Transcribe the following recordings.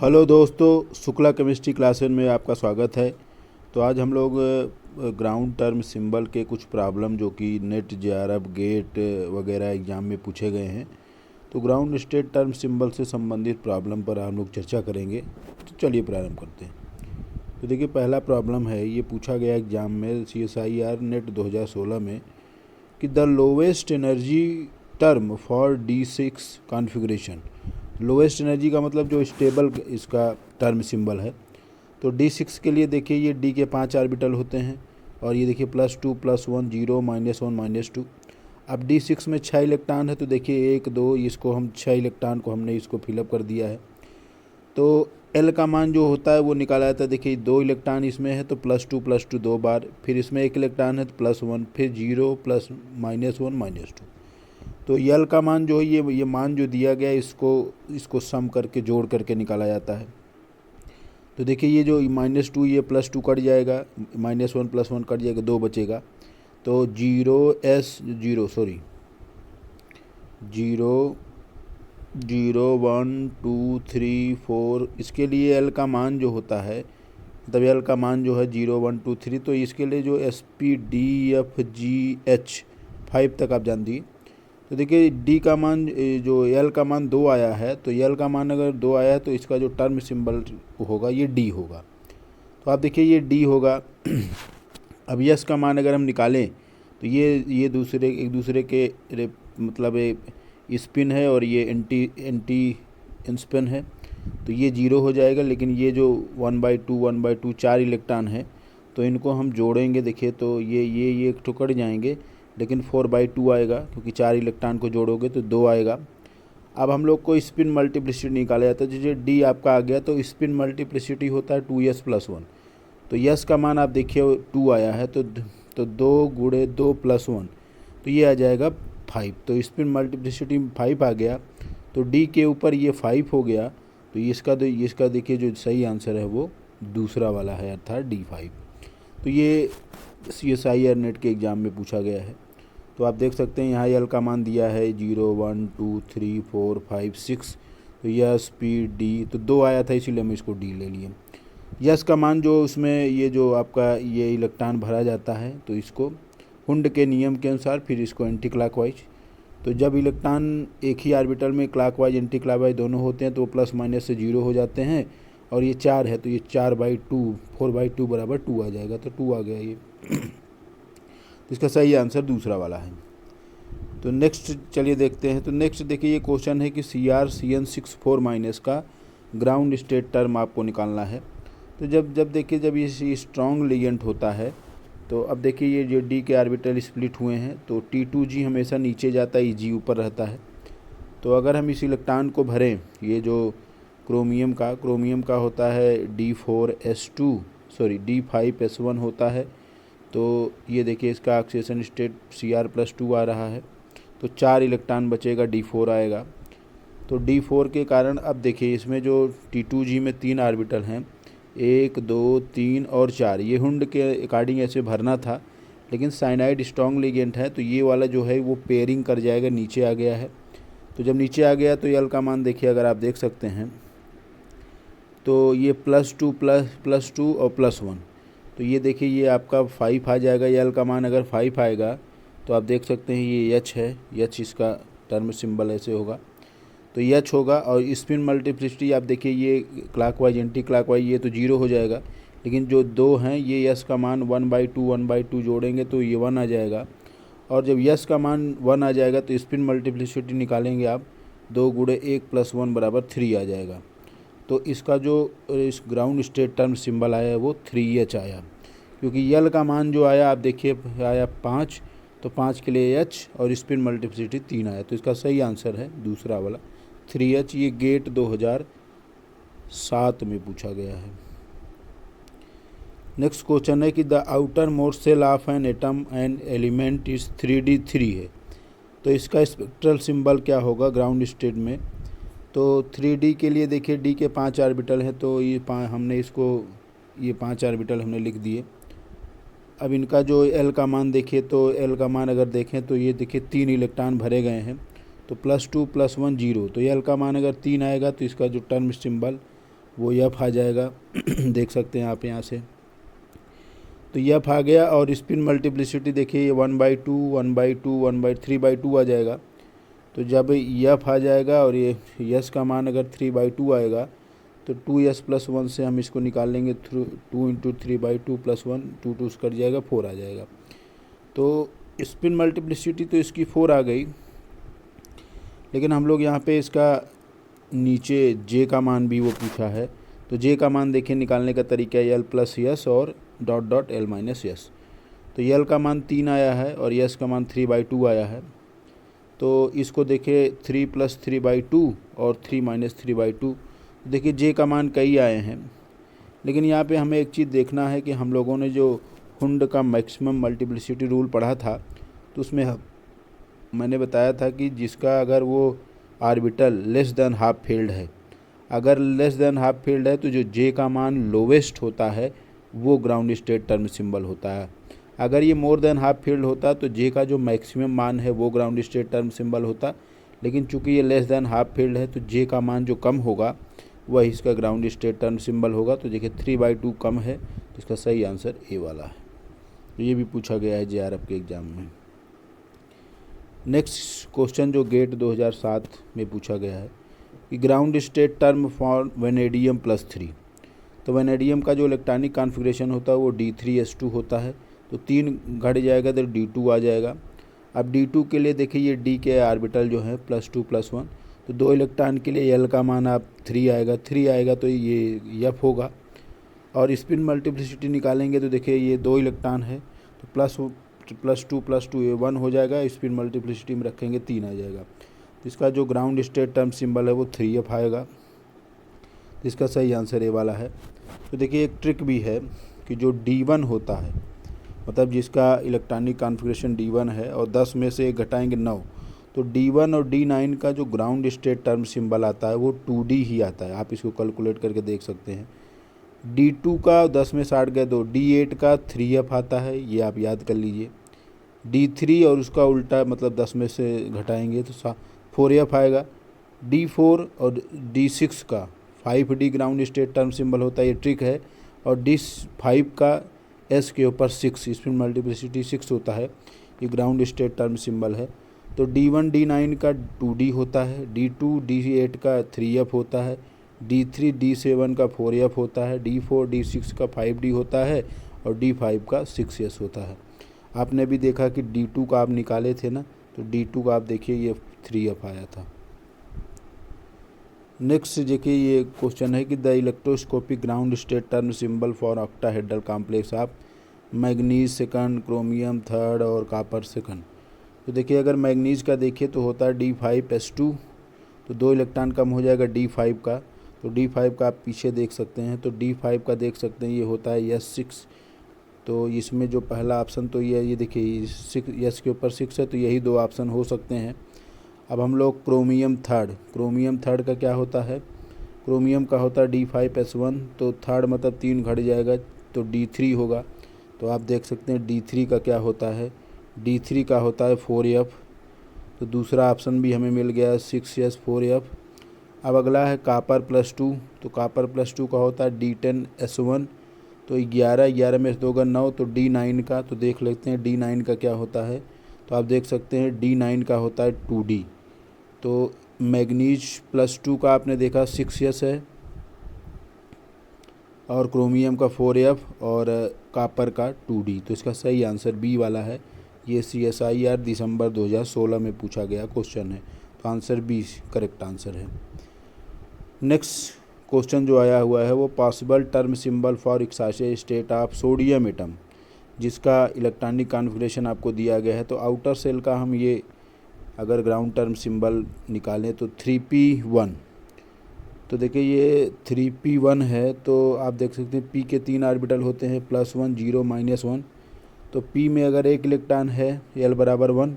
Hello दोस्तों, Shukla chemistry classes में आपका स्वागत है। तो आज हम लोग ग्राउंड टर्म सिंबल के कुछ प्रॉब्लम जो कि नेट जेआरएफ गेट वगैरह एग्ज़ाम में पूछे गए हैं, तो ग्राउंड स्टेट टर्म सिंबल से संबंधित प्रॉब्लम पर हम लोग चर्चा करेंगे। तो चलिए प्रारंभ करते हैं। तो देखिए, पहला प्रॉब्लम है, ये पूछा गया एग्ज़ाम में CSIR नेट 2016 में कि the lowest energy term for D6 configuration. Lowest energy का मतलब जो स्टेबल इसका टर्म सिंबल है। तो D6 के लिए देखिए, ये D के 5 ऑर्बिटल होते हैं और ये देखिए +2 +1 0 -1 -2। अब D6 में 6 इलेक्ट्रॉन है, तो देखिए 1 2 इसको हम 6 इलेक्ट्रॉन को हमने इसको फिलअप कर दिया है। तो L का मान जो होता है वो निकाला जाता है। देखिए 2 इलेक्ट्रॉन इसमें है तो +2 2 बार, फिर इसमें 1 इलेक्ट्रॉन है तो +1, फिर 0 प्लस -1 -2। तो L का मान जो है ये मान जो दिया गया है इसको सम करके जोड़ करके निकाला जाता है। तो देखिए ये जो -2 ये +2 कट जाएगा, -1 +1 कट जाएगा, 2 बचेगा। तो 0 0 1 2 3 4 इसके लिए L का मान जो होता है, मतलब L का मान जो है 0 1 2 3, तो इसके लिए जो SPDFGH 5 तक आप जान दिए। तो देखिए D का मान जो L का मान 2 आया है, तो L का मान अगर 2 आया है तो इसका जो टर्म सिंबल होगा ये D होगा। तो आप देखिए ये D होगा। अब S का मान अगर हम निकालें तो ये एक दूसरे के मतलब स्पिन है और ये एंटी स्पिन है, तो ये 0 हो जाएगा। लेकिन ये जो 1/2 4 इलेक्ट्रॉन है, तो इनको हम जोड़ेंगे। देखिए तो ये एक ठो कट जाएंगे, लेकिन 4/2 आएगा, क्योंकि 4 इलेक्ट्रॉन को जोड़ोगे तो 2 आएगा। अब हम लोग को स्पिन मल्टीप्लिसिटी निकाला जाता है। जैसे D आपका आ गया तो स्पिन मल्टीप्लिसिटी होता है 2s + 1। तो s का मान आप देखिए 2 आया है, तो 2 × 2 + 1, तो ये आ जाएगा 5। तो स्पिन मल्टीप्लिसिटी 5 आ गया, तो D के ऊपर ये 5 हो गया। तो इसका देखिए जो सही आंसर है वो दूसरा वाला है, अर्थात D5। तो ये CSIR नेट के एग्ज़ाम में पूछा गया है। तो आप देख सकते हैं यहाँ L का मान दिया है 0 1 2 3 4 5 6। तो यस PD तो 2 आया था, इसीलिए हम इसको D ले लिए। यस का मान जो उसमें ये जो आपका ये इलेक्ट्रॉन भरा जाता है, तो इसको हुंड के नियम के अनुसार फिर इसको एंटी क्लॉकवाइज। तो जब इलेक्ट्रॉन एक ही ऑर्बिटल में क्लॉकवाइज एंटी क्लॉकवाइज दोनों होते हैं तो प्लस माइनस से 0 हो जाते हैं। और ये 4 है तो ये 4/2 4/2 बराबर 2 आ जाएगा, तो 2 आ गया ये। तो इसका सही आंसर दूसरा वाला है। तो नेक्स्ट चलिए देखते हैं। तो नेक्स्ट देखिए ये क्वेश्चन है कि CrCN64- का ग्राउंड स्टेट टर्म आपको निकालना है। तो जब ये स्ट्रॉन्ग लिगेंड होता है, तो अब देखिए ये जो D के ऑर्बिटल स्प्लिट हुए हैं, तो T2G हमेशा नीचे जाता है, G ऊपर रहता है। तो अगर हम इस इलेक्ट्रॉन को भरें, ये जो क्रोमियम का होता है D5S1 होता है। तो ये देखिए इसका ऑक्सीडेशन स्टेट Cr+2 आ रहा है, तो 4 इलेक्ट्रॉन बचेगा, D4 आएगा। तो D4 के कारण अब देखिए इसमें जो T2G में 3 ऑर्बिटल हैं, 1 2 3 और 4, ये हुंड के अकॉर्डिंग ऐसे भरना था, लेकिन साइनाइड स्ट्रॉन्ग लिगेंड है, तो ये वाला जो है वो पेयरिंग कर जाएगा, नीचे आ गया है। तो जब नीचे आ गया तो L का मान देखिए, अगर आप देख सकते हैं तो ये +2 +2 और +1, तो ये देखिए ये आपका 5 आ जाएगा। L का मान अगर 5 आएगा तो आप देख सकते हैं ये H है, H इसका टर्म सिंबल ऐसे होगा, तो H होगा। और स्पिन मल्टीप्लिसिटी आप देखिए ये क्लॉकवाइज एंटी क्लॉकवाइज ये तो 0 हो जाएगा, लेकिन जो 2 हैं ये S का मान 1/2 जोड़ेंगे तो ये 1 आ जाएगा। और जब S का मान 1 आ जाएगा तो स्पिन मल्टीप्लिसिटी निकालेंगे आप, 2 × 1 + 1 बराबर 3 आ जाएगा। तो इसका जो इस ग्राउंड स्टेट टर्म सिंबल आया है वो 3H आया, क्योंकि L का मान जो आया आप देखिए आया 5, तो 5 के लिए H और स्पिन मल्टीप्लिसिटी 3 आया। तो इसका सही आंसर है दूसरा वाला 3H। ये गेट 2007 में पूछा गया है। नेक्स्ट क्वेश्चन है कि the outermost shell of an atom and element is 3D3 है। तो इसका स्पेक्ट्रल सिंबल क्या होगा ग्राउंड स्टेट में। तो 3D के लिए देखिए D के 5 ऑर्बिटल हैं, तो ये हमने इसको ये 5 ऑर्बिटल हमने लिख दिए। अब इनका जो L का मान देखिए, तो L का मान अगर देखें तो ये देखिए 3 इलेक्ट्रॉन भरे गए हैं, तो +2 + 1 0। तो L का मान अगर 3 आएगा तो इसका जो टर्म सिंबल वो एफ आ जाएगा देख सकते हैं आप यहाँ से। तो एफ आ गया और स्पिन मल्टीप्लिसिटी देखिए ये 1/2 1/2 1/3/2 आ जाएगा। तो जब एफ आ जाएगा और ये यस का मान अगर 3/2 आएगा तो 2s+1 से हम इसको निकाल लेंगे। 2 × 3/2 + 1 2 2 कट जाएगा 4 आ जाएगा। तो स्पिन मल्टीप्लिसिटी तो इसकी 4 आ गई, लेकिन हम लोग यहाँ पे इसका नीचे जे का मान भी वो पूछा है। तो जे का मान देखिए निकालने का तरीका है l+s और ... l-s। तो l का मान 3 आया है और s का मान 3/2 आया है। तो इसको देखिए 3 + 3/2 और 3 - 3/2। देखिए जे का मान कई आए हैं, लेकिन यहाँ पे हमें एक चीज़ देखना है कि हम लोगों ने जो हुंड का मैक्सिमम मल्टीप्लिसिटी रूल पढ़ा था तो उसमें मैंने बताया था कि जिसका अगर वो orbital less than half field है, अगर लेस देन हाफ फील्ड है तो जो जे का मान लोवेस्ट होता है वो ग्राउंड स्टेट टर्म सिंबल होता है। अगर ये मोर देन हाफ फील्ड होता तो जे का जो मैक्सिमम मान है वो ग्राउंड स्टेट टर्म सिंबल होता, लेकिन चूंकि ये लेस देन हाफ फील्ड है तो जे का मान जो कम होगा वह इसका ग्राउंड स्टेट टर्म सिंबल होगा। तो देखिए 3/2 कम है, तो इसका सही आंसर ए वाला है। तो ये भी पूछा गया है JRF के एग्ज़ाम में। नेक्स्ट क्वेश्चन जो गेट 2007 में पूछा गया है कि ground state term for vanadium +3। तो वेनेडियम का जो इलेक्ट्रॉनिक कॉन्फ़िगरेशन होता है वो D3s2 होता है। तो 3 घट जाएगा तो D2 आ जाएगा। अब D2 के लिए देखिए ये D के आर्बिटल जो है +2 + 1, तो 2 इलेक्ट्रॉन के लिए L का मान आप 3 आएगा। 3 आएगा तो ये F होगा। और स्पिन मल्टीप्लिसिटी निकालेंगे तो देखिए ये 2 इलेक्ट्रॉन है तो +2 + 2 ये 1 हो जाएगा। स्पिन मल्टीप्लिसिटी में रखेंगे 3 आ जाएगा। तो इसका जो ग्राउंड स्टेट टर्म सिंबल है वो 3F आएगा। तो इसका सही आंसर ए वाला है। तो देखिए एक ट्रिक भी है कि जो D1 होता है, मतलब जिसका इलेक्ट्रॉनिक कॉन्फ़िगरेशन D1 है और 10 में से घटाएंगे 9, तो D1 और D9 का जो ग्राउंड स्टेट टर्म सिंबल आता है वो 2D ही आता है। आप इसको कैलकुलेट करके देख सकते हैं। D2 का 10 में 60 गए तो D8 का 3F आता है, ये आप याद कर लीजिए। D3 और उसका उल्टा मतलब 10 में से घटाएंगे तो 4F आएगा। D4 और D6 का 5D ground state term symbol होता है, ये ट्रिक है। और D5 का S के ऊपर 6 स्पिन मल्टीप्लिसिटी 6 होता है, ये ग्राउंड स्टेट टर्म सिंबल है। तो D1 D9 का 2D होता है, D2 D8 का 3F होता है, D3 D7 का 4F होता है, D4 D6 का 5D होता है और D5 का 6S होता है। आपने भी देखा कि D2 का आप निकाले थे ना, तो D2 का आप देखिए ये 3F आया था। नेक्स्ट देखिए ये क्वेश्चन है कि the electroscopic ground state term symbol for octahedral complex of manganese second, chromium third और कॉपर सेकंड। तो देखिए अगर मैग्नीज का देखिए तो होता है D5s2, तो 2 इलेक्ट्रॉन कम हो जाएगा D5 का। तो D5 का आप पीछे देख सकते हैं, तो D5 का देख सकते हैं ये होता है S6। तो इसमें जो पहला ऑप्शन तो ये देखिए 6 के ऊपर 6 है, तो यही 2 ऑप्शन हो सकते हैं। अब हम लोग क्रोमियम थर्ड का क्या होता है, क्रोमियम का होता है D5s1, तो थर्ड मतलब 3 घट जाएगा तो D3 होगा। तो आप देख सकते हैं D3 का क्या होता है, D3 का होता है 4F। तो दूसरा ऑप्शन भी हमें मिल गया 6S 4F। अब अगला है कॉपर +2, तो कॉपर +2 का होता है D10s1, तो 11 में से 2 का 9, तो D9 का तो देख लेते हैं D9 का क्या होता है। तो आप देख सकते हैं D9 का होता है 2D। तो मैग्नीज +2 का आपने देखा 6S है और क्रोमियम का 4F और कॉपर का 2D। तो इसका सही आंसर बी वाला है। ये CSIR दिसंबर 2016 में पूछा गया क्वेश्चन है, तो आंसर बी करेक्ट आंसर है। नेक्स्ट क्वेश्चन जो आया हुआ है वो possible term symbol for excited state of sodium atom, जिसका इलेक्ट्रॉनिक कॉन्फ़िगरेशन आपको दिया गया है। तो आउटर सेल का हम ये अगर ग्राउंड टर्म सिंबल निकालें तो 3p1। तो देखिए ये 3p1 है, तो आप देख सकते हैं p के 3 ऑर्बिटल होते हैं +1 0 -1। तो p में अगर 1 इलेक्ट्रॉन है l बराबर 1,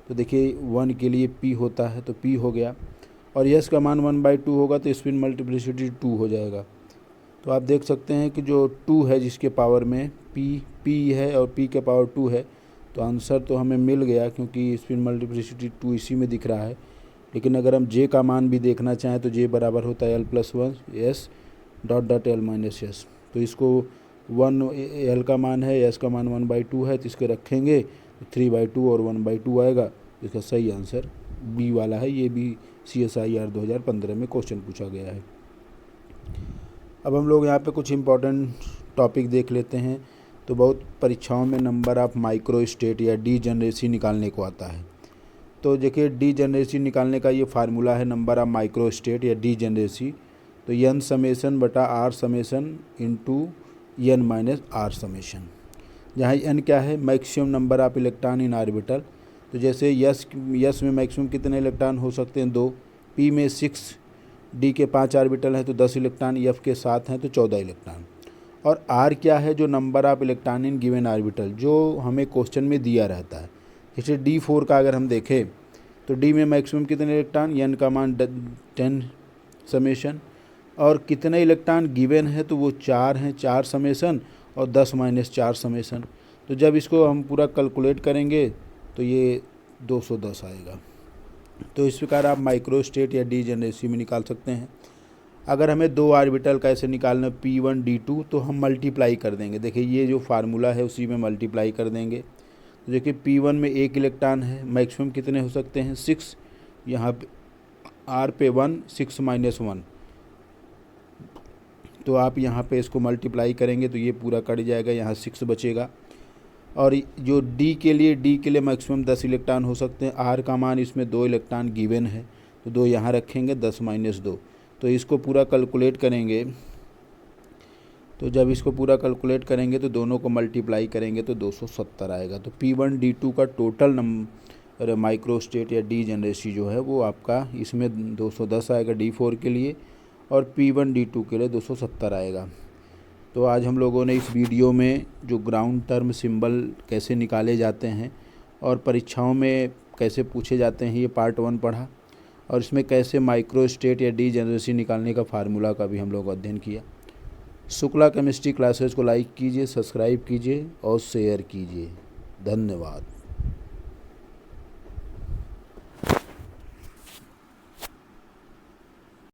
तो देखिए 1 के लिए p होता है, तो p हो गया। और s का मान 1/2 होगा तो स्पिन मल्टीप्लिसिटी 2 हो जाएगा। तो आप देख सकते हैं कि जो 2 है जिसके पावर में p है और p के पावर 2 है, तो आंसर तो हमें मिल गया क्योंकि स्पिन मल्टीप्लिसिटी 2 इसी में दिख रहा है। लेकिन अगर हम j का मान भी देखना चाहें तो j बराबर होता है l+1 s dot dot L minus S. तो इसको 1 एल का मान है, एस का मान 1/2 है, तो इसको रखेंगे तो 3/2 और 1/2 आएगा। इसका सही आंसर बी वाला है। ये भी CSIR 2015 में क्वेश्चन पूछा गया है। अब हम लोग यहाँ पे कुछ इम्पोर्टेंट टॉपिक देख लेते हैं। तो बहुत परीक्षाओं में नंबर ऑफ माइक्रो स्टेट या डीजेनरेसी निकालने को आता है। तो देखिए डीजेनरेसी निकालने का ये फार्मूला है नंबर ऑफ माइक्रो स्टेट या डीजेनरेसी। तो n समेसन बटा r summation into n minus r summation, जहाँ n क्या है maximum number of electron in orbital. तो जैसे यस में मैक्सिमम कितने इलेक्ट्रॉन हो सकते हैं 2, p में 6, d के 5 ऑर्बिटल हैं तो 10 इलेक्ट्रॉन, f के 7 हैं तो 14 इलेक्ट्रॉन। और r क्या है जो number of electron in given orbital, जो हमें क्वेश्चन में दिया रहता है। जैसे D4 का अगर हम देखें तो d में मैक्सिमम कितने इलेक्ट्रॉन, n का मान 10 समेशन, और कितने इलेक्ट्रॉन गिवन है तो वो 4 हैं, 4 समेशन और 10 माइनस 4 समेशन। तो जब इसको हम पूरा कैलकुलेट करेंगे तो ये 210 आएगा। तो इस प्रकार आप माइक्रो स्टेट या डीजेनरेसी में निकाल सकते हैं। अगर हमें 2 ऑर्बिटल कैसे निकालना P1 D2, तो हम मल्टीप्लाई कर देंगे। देखिए ये जो फार्मूला है उसी में मल्टीप्लाई कर देंगे। तो देखिए P1 में 1 इलेक्ट्रॉन है, मैक्सिमम कितने हो सकते हैं 6, यहाँ पे R पे 1, 6 माइनस 1, तो आप यहाँ पे इसको मल्टीप्लाई करेंगे तो ये पूरा कट जाएगा, यहाँ 6 बचेगा। और जो D के लिए मैक्सिमम 10 इलेक्ट्रॉन हो सकते हैं। R का मान इसमें 2 इलेक्ट्रॉन गिवन है तो 2 यहाँ रखेंगे, 10 माइनस 2। तो इसको पूरा कैलकुलेट करेंगे, तो जब इसको पूरा कैलकुलेट करेंगे तो दोनों को मल्टीप्लाई करेंगे तो 270 आएगा। तो P1 D2 का टोटल नंबर माइक्रो स्टेट या डीजेनरेसी जो है वो आपका इसमें 210 आएगा D4 के लिए, और P1 D2 के लिए 270 आएगा। तो आज हम लोगों ने इस वीडियो में जो ग्राउंड टर्म सिंबल कैसे निकाले जाते हैं और परीक्षाओं में कैसे पूछे जाते हैं ये पार्ट 1 पढ़ा, और इसमें कैसे माइक्रो स्टेट या डीजेनरेसी निकालने का फार्मूला का भी हम लोग अध्ययन किया। शुक्ला केमिस्ट्री क्लासेस को लाइक कीजिए, सब्सक्राइब कीजिए और शेयर कीजिए। धन्यवाद।